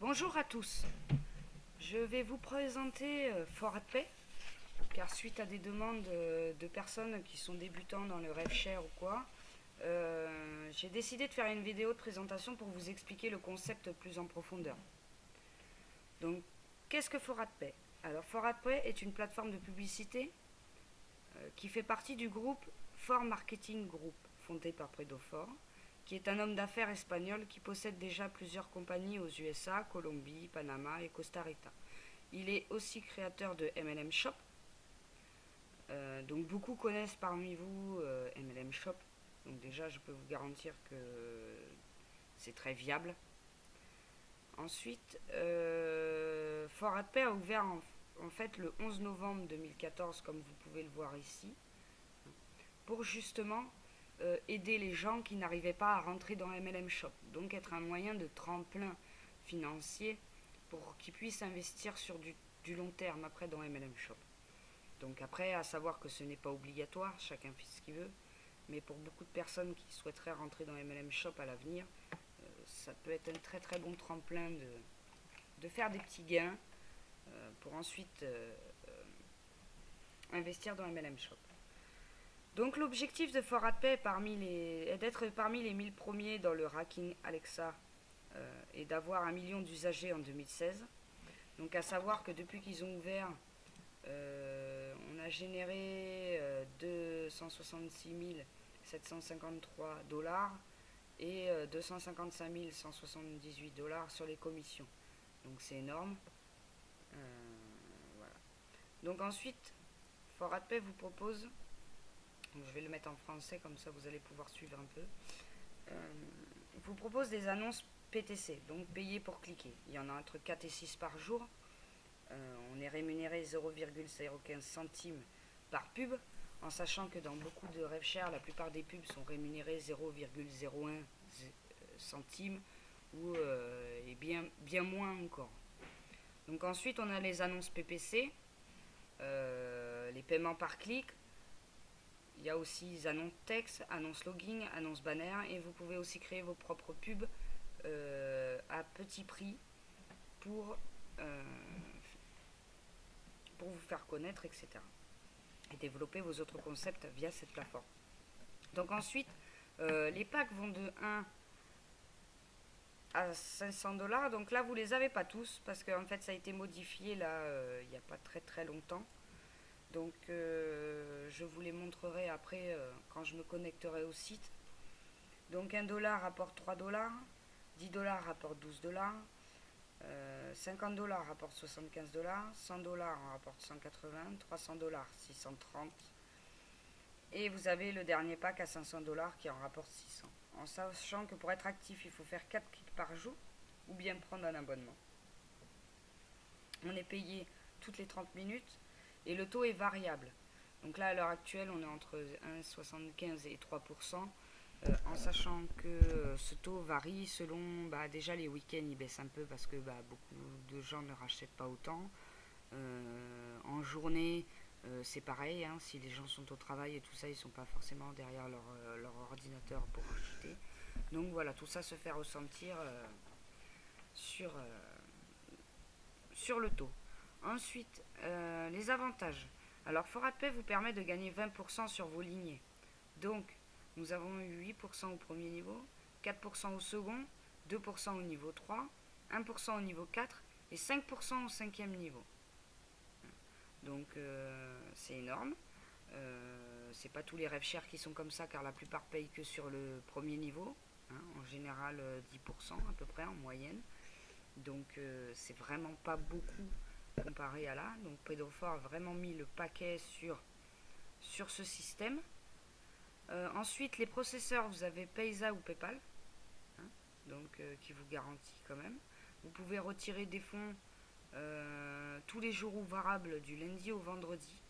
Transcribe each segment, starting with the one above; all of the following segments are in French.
Bonjour à tous, je vais vous présenter ForAdPay, car suite à des demandes de personnes qui sont débutants dans le RevShare ou quoi, j'ai décidé de faire une vidéo de présentation pour vous expliquer le concept plus en profondeur. Donc, qu'est-ce que ForAdPay? Alors, ForAdPay est une plateforme de publicité qui fait partie du groupe For Marketing Group, fondé par Predofor, qui est un homme d'affaires espagnol qui possède déjà plusieurs compagnies aux USA, Colombie, Panama et Costa Rica. Il est aussi créateur de MLM Shop. Donc beaucoup connaissent parmi vous MLM Shop. Donc déjà, je peux vous garantir que c'est très viable. Ensuite, ForAdPay a ouvert en fait le 11 novembre 2014, comme vous pouvez le voir ici, pour justement aider les gens qui n'arrivaient pas à rentrer dans MLM Shop. Donc être un moyen de tremplin financier pour qu'ils puissent investir sur du long terme après dans MLM Shop. Donc après, à savoir que ce n'est pas obligatoire, chacun fait ce qu'il veut, mais pour beaucoup de personnes qui souhaiteraient rentrer dans MLM Shop à l'avenir, ça peut être un très très bon tremplin de faire des petits gains pour ensuite investir dans MLM Shop. Donc l'objectif de ForAdPay est d'être parmi les 1000 premiers dans le ranking Alexa et d'avoir 1 million d'usagers en 2016. Donc à savoir que depuis qu'ils ont ouvert, on a généré 266 753 $ et 255 178 $ sur les commissions. Donc c'est énorme. Voilà. Donc ensuite, ForAdPay vous propose, je vais le mettre en français comme ça vous allez pouvoir suivre un peu, vous propose des annonces PTC, donc payé pour cliquer. Il y en a entre 4 et 6 par jour. On est rémunéré 0,015 centimes par pub, en sachant que dans beaucoup de RevShare, la plupart des pubs sont rémunérées 0,01 centimes ou et bien moins encore. Donc ensuite, on a les annonces PPC, les paiements par clic. Il y a aussi les annonces texte, annonces logging, annonces banner, et vous pouvez aussi créer vos propres pubs à petit prix pour vous faire connaître, etc. Et développer vos autres concepts via cette plateforme. Donc ensuite, les packs vont de 1 à 500 $. Donc là, vous les avez pas tous parce qu'en fait, ça a été modifié là il n'y a pas très très longtemps. Donc je vous les montrerai après quand je me connecterai au site. Donc 1 $ rapporte 3 $, 10 $ rapporte 12 $, 50 $ rapporte 75 $, 100 $ en rapporte 180, 300 $, 630. Et vous avez le dernier pack à 500 $ qui en rapporte 600. En sachant que pour être actif, il faut faire 4 clics par jour ou bien prendre un abonnement. On est payé toutes les 30 minutes et le taux est variable. Donc là, à l'heure actuelle, on est entre 1,75 et 3%, en sachant que ce taux varie selon, déjà les week-ends, ils baissent un peu parce que beaucoup de gens ne rachètent pas autant. En journée, c'est pareil, hein, si les gens sont au travail et tout ça, ils ne sont pas forcément derrière leur ordinateur pour acheter. Donc voilà, tout ça se fait ressentir sur le taux. Ensuite, les avantages. Alors, ForAdPay vous permet de gagner 20% sur vos lignées. Donc, nous avons eu 8% au premier niveau, 4% au second, 2% au niveau 3, 1% au niveau 4 et 5% au cinquième niveau. Donc, c'est énorme. C'est pas tous les RevShare qui sont comme ça, car la plupart payent que sur le premier niveau. Hein, en général, 10% à peu près en moyenne. Donc, c'est vraiment pas beaucoup comparé à là. Donc Predofor a vraiment mis le paquet sur ce système. Ensuite, les processeurs, vous avez Payza ou PayPal, hein, donc qui vous garantit quand même. Vous pouvez retirer des fonds tous les jours ouvrables du lundi au vendredi.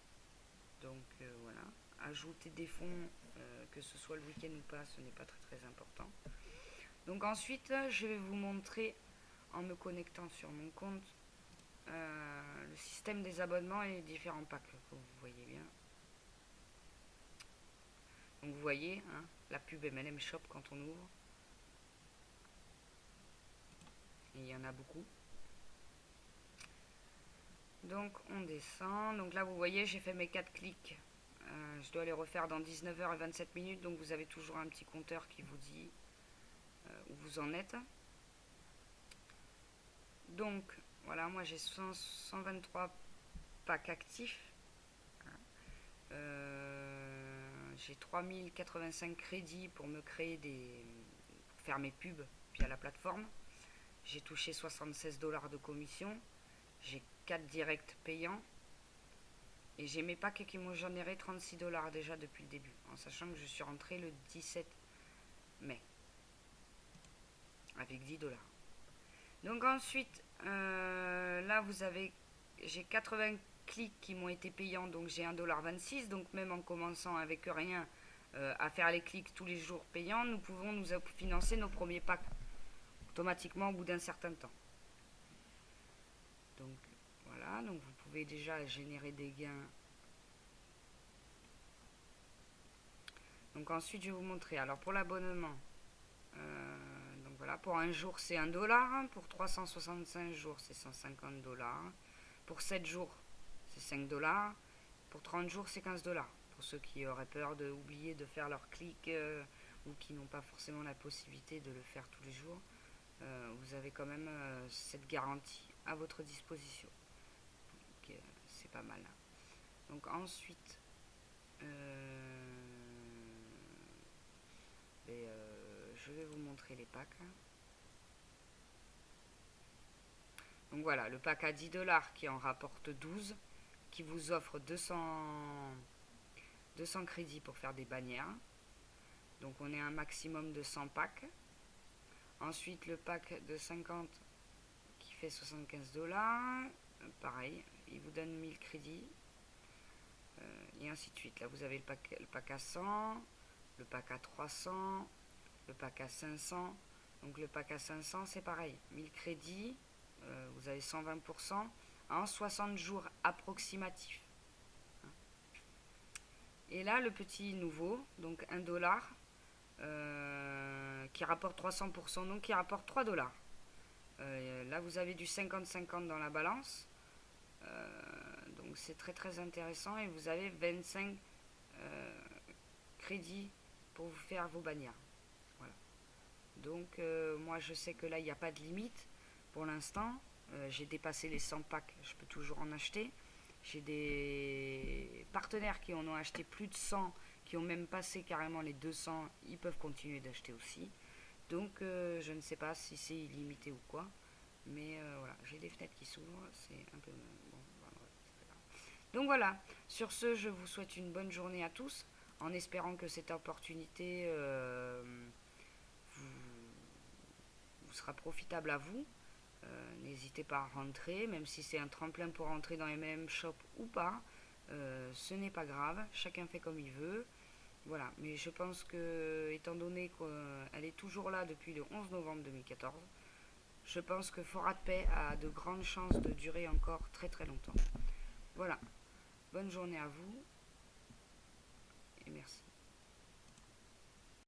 Donc voilà, ajouter des fonds, que ce soit le week-end ou pas, ce n'est pas très très important. Donc ensuite, je vais vous montrer en me connectant sur mon compte le système des abonnements et les différents packs, comme vous voyez bien. Donc vous voyez, hein, la pub MLM Shop quand on ouvre. Et il y en a beaucoup. Donc on descend. Donc là vous voyez j'ai fait mes 4 clics. Je dois les refaire dans 19h27 minutes. Donc vous avez toujours un petit compteur qui vous dit où vous en êtes. Donc voilà, moi j'ai 123 packs actifs. J'ai 3085 crédits pour me créer pour faire mes pubs via la plateforme. J'ai touché 76 $ de commission. J'ai 4 directs payants. Et j'ai mes packs qui m'ont généré 36 $ déjà depuis le début. En sachant que je suis rentré le 17 mai. Avec 10 $. Donc ensuite, là vous avez... J'ai 80 clics qui m'ont été payants. Donc j'ai 1,26 $. Donc même en commençant avec rien à faire les clics tous les jours payants, nous pouvons nous financer nos premiers packs automatiquement au bout d'un certain temps. Donc voilà, donc vous pouvez déjà générer des gains. Donc ensuite je vais vous montrer. Alors pour l'abonnement, donc voilà, pour un jour c'est 1 $, pour 365 jours c'est 150 $, pour 7 jours c'est 5 $, pour 30 jours c'est 15 $. Pour ceux qui auraient peur d'oublier de faire leur clic ou qui n'ont pas forcément la possibilité de le faire tous les jours, vous avez quand même cette garantie à votre disposition. C'est pas mal. Donc ensuite, je vais vous montrer les packs. Donc voilà, le pack à 10 $ qui en rapporte 12, qui vous offre 200 crédits pour faire des bannières. Donc on est à un maximum de 100 packs. Ensuite le pack de 50 qui fait 75 $, pareil, il vous donne 1000 crédits. Et ainsi de suite. Là vous avez le pack à 100, le pack à 300, le pack à 500. Donc le pack à 500 c'est pareil, 1000 crédits, vous avez 120% en 60 jours approximatifs. Et là le petit nouveau, donc 1 $, qui rapporte 300%, donc qui rapporte 3 $. Là vous avez du 50-50 dans la balance. Donc c'est très très intéressant et vous avez 25 crédits pour vous faire vos bannières. Voilà. Donc moi je sais que là il n'y a pas de limite pour l'instant. J'ai dépassé les 100 packs, je peux toujours en acheter. J'ai des partenaires qui en ont acheté plus de 100, qui ont même passé carrément les 200, ils peuvent continuer d'acheter aussi. Donc je ne sais pas si c'est illimité ou quoi. Mais voilà, j'ai des fenêtres qui s'ouvrent, c'est un peu... Bon, donc voilà, sur ce, je vous souhaite une bonne journée à tous, en espérant que cette opportunité vous sera profitable à vous. N'hésitez pas à rentrer, même si c'est un tremplin pour rentrer dans les mêmes shops ou pas. Ce n'est pas grave, chacun fait comme il veut. Voilà, mais je pense que, étant donné qu'elle est toujours là depuis le 11 novembre 2014, je pense que Fora de Paix a de grandes chances de durer encore très très longtemps. Voilà, bonne journée à vous et merci.